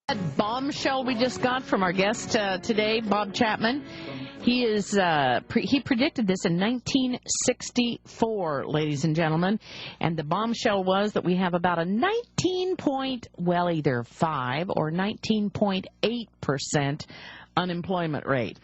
That bombshell we just got from our guest today, Bob Chapman. He predicted this in 1964, ladies and gentlemen, and the bombshell was that we have about a either 5 or 19.8% unemployment rate.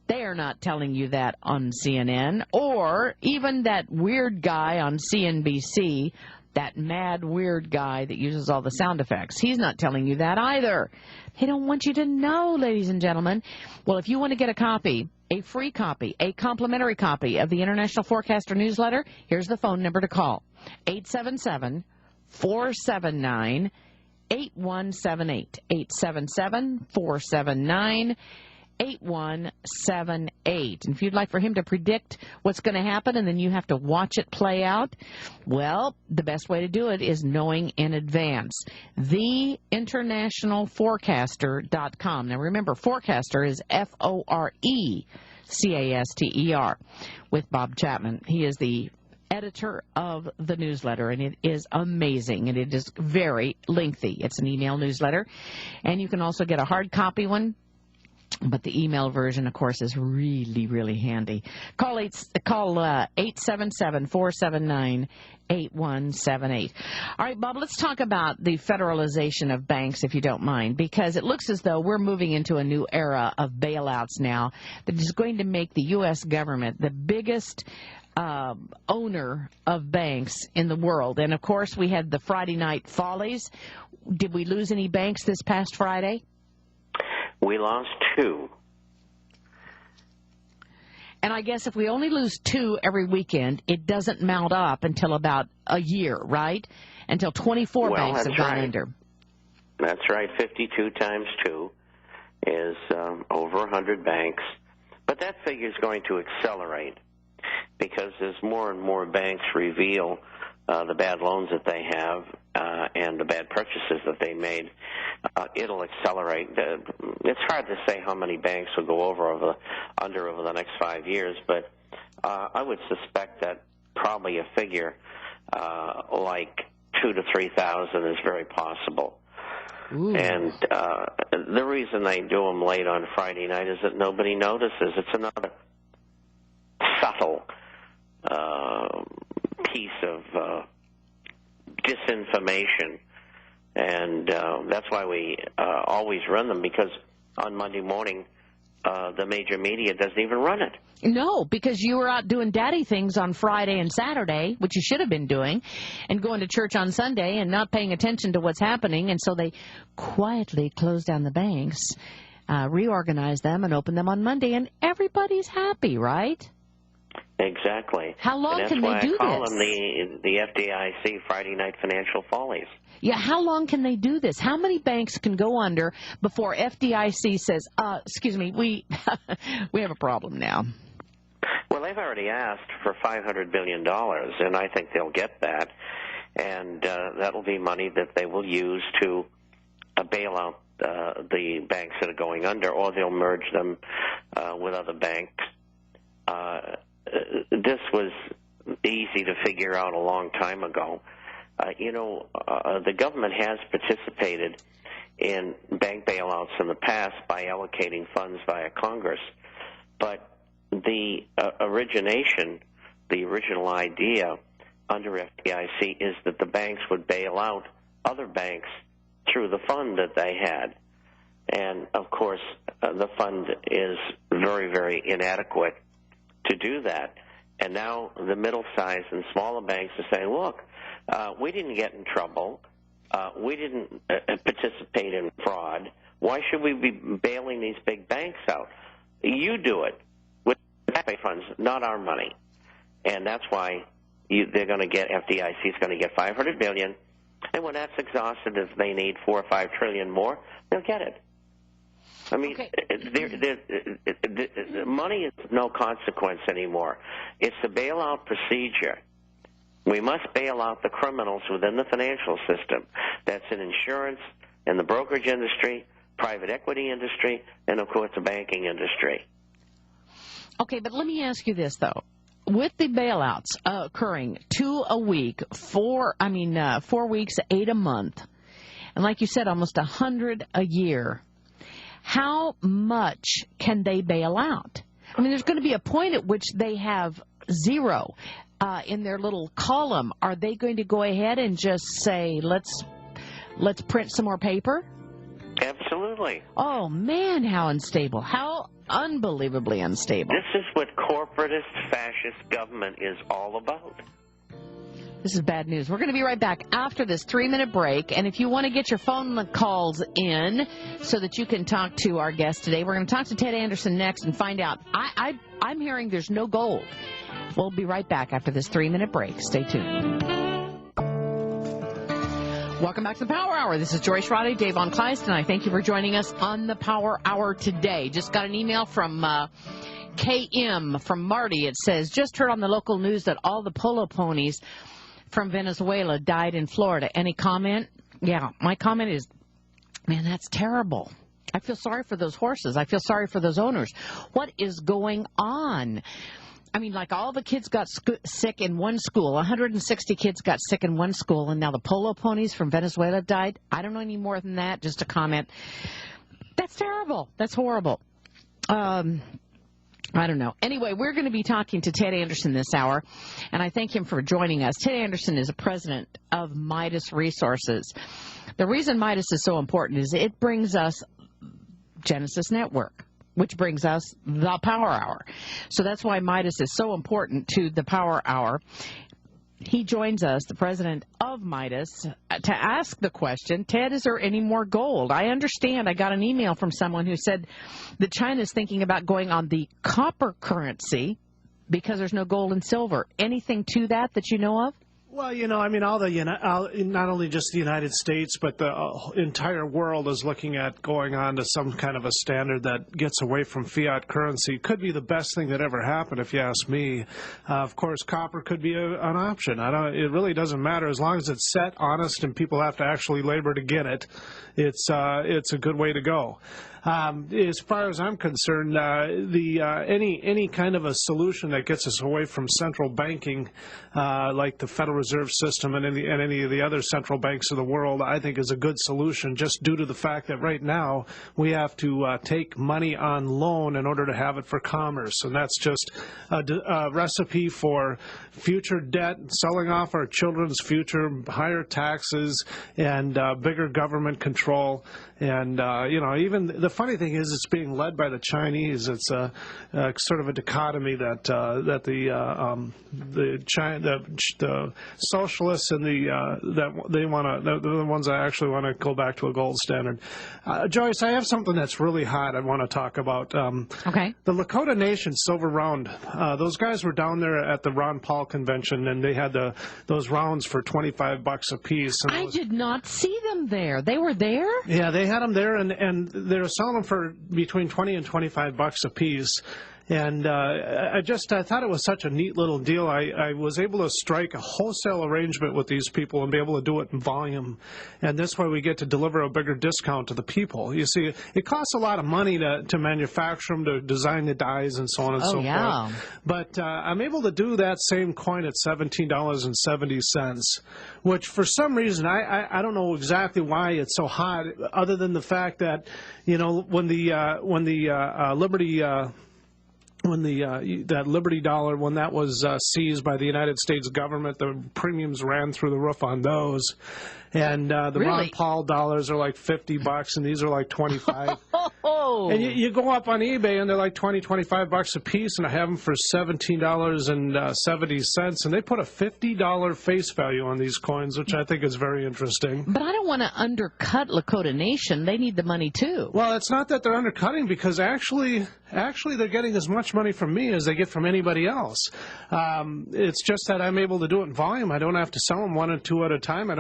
They are not telling you that on CNN, or even that weird guy on CNBC, that mad, weird guy that uses all the sound effects. He's not telling you that either. They don't want you to know, ladies and gentlemen. Well, if you want to get a copy, a free copy, a complimentary copy of the International Forecaster newsletter, here's the phone number to call, 877-479-8178, 877-479-8178. And if you'd like for him to predict what's going to happen and then you have to watch it play out, well, the best way to do it is knowing in advance. TheInternationalForecaster.com. Now remember, forecaster is Forecaster, with Bob Chapman. He is the editor of the newsletter, and it is amazing, and it is very lengthy. It's an email newsletter, and you can also get a hard copy one. But the email version, of course, is really, really handy. Call 877-479-8178. All right, Bob, let's talk about the federalization of banks, if you don't mind, because it looks as though we're moving into a new era of bailouts now that is going to make the U.S. government the biggest owner of banks in the world. And, of course, we had the Friday night follies. Did we lose any banks this past Friday? We lost 2. And I guess if we only lose 2 every weekend, it doesn't mount up until about a year, right? Until 24 banks have gone under. That's right. 52 times 2 is over 100 banks. But that figure is going to accelerate because as more and more banks reveal the bad loans that they have and the bad purchases that they made, it'll accelerate. It's hard to say how many banks will go over the next 5 years, but I would suspect that probably a figure like 2,000 to 3,000 is very possible. Ooh. And the reason they do them late on Friday night is that nobody notices. It's another subtle piece of disinformation, and that's why we always run them, because on Monday morning the major media doesn't even run it. No, because you were out doing daddy things on Friday and Saturday, which you should have been doing, and going to church on Sunday and not paying attention to what's happening, and so they quietly closed down the banks, reorganized them, and opened them on Monday, and everybody's happy, right? Exactly. How long can they do this? That's why I call them the FDIC Friday Night Financial Follies. Yeah, how long can they do this? How many banks can go under before FDIC says, excuse me, we have a problem now? Well, they've already asked for $500 billion, and I think they'll get that. And that'll be money that they will use to bail out the banks that are going under, or they'll merge them with other banks. This was easy to figure out a long time ago. The government has participated in bank bailouts in the past by allocating funds via Congress, but the original idea under FDIC is that the banks would bail out other banks through the fund that they had. And, of course, the fund is very, very inadequate to do that. And now the middle-sized and smaller banks are saying, look, we didn't get in trouble. We didn't participate in fraud. Why should we be bailing these big banks out? You do it with taxpayer funds, not our money. And that's why they're going to get, FDIC is going to get $500 billion. And when that's exhausted, if they need $4 or $5 trillion more, they'll get it. I mean, okay. Money is no consequence anymore. It's the bailout procedure. We must bail out the criminals within the financial system. That's in insurance, in the brokerage industry, private equity industry, and, of course, the banking industry. Okay, but let me ask you this, though. With the bailouts occurring 2 a week, 4 weeks, 8 a month, and like you said, almost 100 a year. How much can they bail out? I mean, there's going to be a point at which they have zero in their little column. Are they going to go ahead and just say, let's print some more paper? Absolutely. Oh, man, how unstable. How unbelievably unstable. This is what corporatist fascist government is all about. This is bad news. We're going to be right back after this 3-minute break. And if you want to get your phone calls in so that you can talk to our guest today, we're going to talk to Ted Anderson next and find out. I'm hearing there's no gold. We'll be right back after this 3-minute break. Stay tuned. Welcome back to the Power Hour. This is Joyce Roddy, Dave Von Kleist, and I thank you for joining us on the Power Hour today. Just got an email from KM from Marty. It says, just heard on the local news that all the polo ponies from Venezuela died in Florida. Any comment? Yeah, my comment is, man, that's terrible. I feel sorry for those horses. I feel sorry for those owners. What is going on? I mean, like all the kids got sick in one school. 160 kids got sick in one school, and now the polo ponies from Venezuela died. I don't know any more than that. Just a comment. That's terrible. That's horrible. I don't know. Anyway, we're going to be talking to Ted Anderson this hour, and I thank him for joining us. Ted Anderson is a president of Midas Resources. The reason Midas is so important is it brings us Genesis Network, which brings us the Power Hour. So that's why Midas is so important to the Power Hour. He joins us, the president of Midas, to ask the question, Ted, is there any more gold? I understand. I got an email from someone who said that China is thinking about going on the copper currency because there's no gold and silver. Anything to that you know of? Well, I mean, not only just the United States, but the entire world is looking at going on to some kind of a standard that gets away from fiat currency. Could be the best thing that ever happened, if you ask me. Of course, copper could be an option. It really doesn't matter as long as it's set, honest, and people have to actually labor to get it. It's a good way to go. As far as I'm concerned, any kind of a solution that gets us away from central banking, like the Federal Reserve System and any of the other central banks of the world, I think is a good solution, just due to the fact that right now we have to take money on loan in order to have it for commerce, and that's just a recipe for future debt, selling off our children's future, higher taxes, and bigger government control. And even the funny thing is, it's being led by the Chinese. It's sort of a dichotomy that the socialists and the ones that actually want to go back to a gold standard. Joyce, I have something that's really hot I want to talk about. Okay. The Lakota Nation Silver Round. Those guys were down there at the Ron Paul convention, and they had those rounds for $25 a piece. And I did not see them there. They were there? Yeah, they had them there, and they were selling them for between $20 and $25 a piece. And I thought it was such a neat little deal. I was able to strike a wholesale arrangement with these people and be able to do it in volume. And this way we get to deliver a bigger discount to the people. You see, it costs a lot of money to manufacture them, to design the dies and so on and so forth. But I'm able to do that same coin at $17.70, which for some reason, I don't know exactly why it's so hot, other than the fact that, when the Liberty... that Liberty dollar, when that was seized by the United States government, the premiums ran through the roof on those. And the Really? Ron Paul dollars are like $50, and these are like $25. And you go up on eBay, and they're like $25 a piece, and I have them for $17.70, and they put a $50 face value on these coins, which I think is very interesting. But I don't want to undercut Lakota Nation. They need the money, too. Well, it's not that they're undercutting, because actually they're getting as much money from me as they get from anybody else. It's just that I'm able to do it in volume. I don't have to sell them one or two at a time.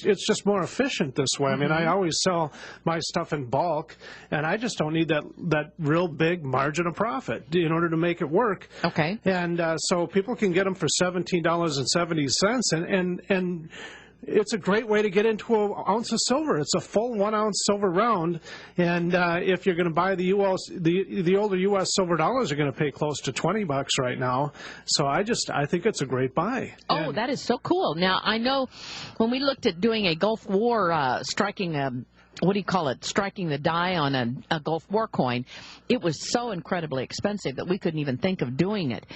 It's just more efficient this way. Mm-hmm. I mean, I always sell my stuff in bulk, and I just don't need that real big margin of profit in order to make it work. Okay. And so people can get them for $17.70, and it's a great way to get into an ounce of silver. It's a full 1 ounce silver round, and if you're going to buy the older U.S. silver dollars, you're going to pay close to $20 right now. So I think it's a great buy. Oh, that is so cool. Now, I know when we looked at doing a Gulf War striking the die on a Gulf War coin, it was so incredibly expensive that we couldn't even think of doing it.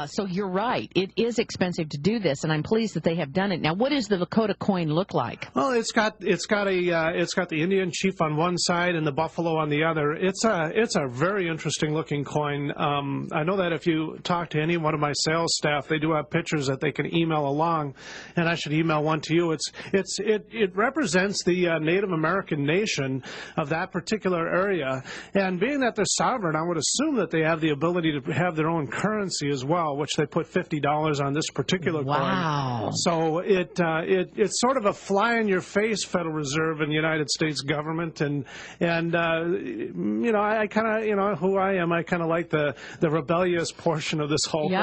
So you're right. It is expensive to do this, and I'm pleased that they have done it. Now, what does the Lakota coin look like? Well, it's got the Indian chief on one side and the buffalo on the other. It's a very interesting looking coin. I know that if you talk to any one of my sales staff, they do have pictures that they can email along, and I should email one to you. It represents the Native American nation of that particular area, and being that they're sovereign, I would assume that they have the ability to have their own currency as well, which they put $50 on this particular coin. So it's sort of a fly in your face Federal Reserve in the United States government, and I kind of, who I am, I kind of like the rebellious portion of this whole thing.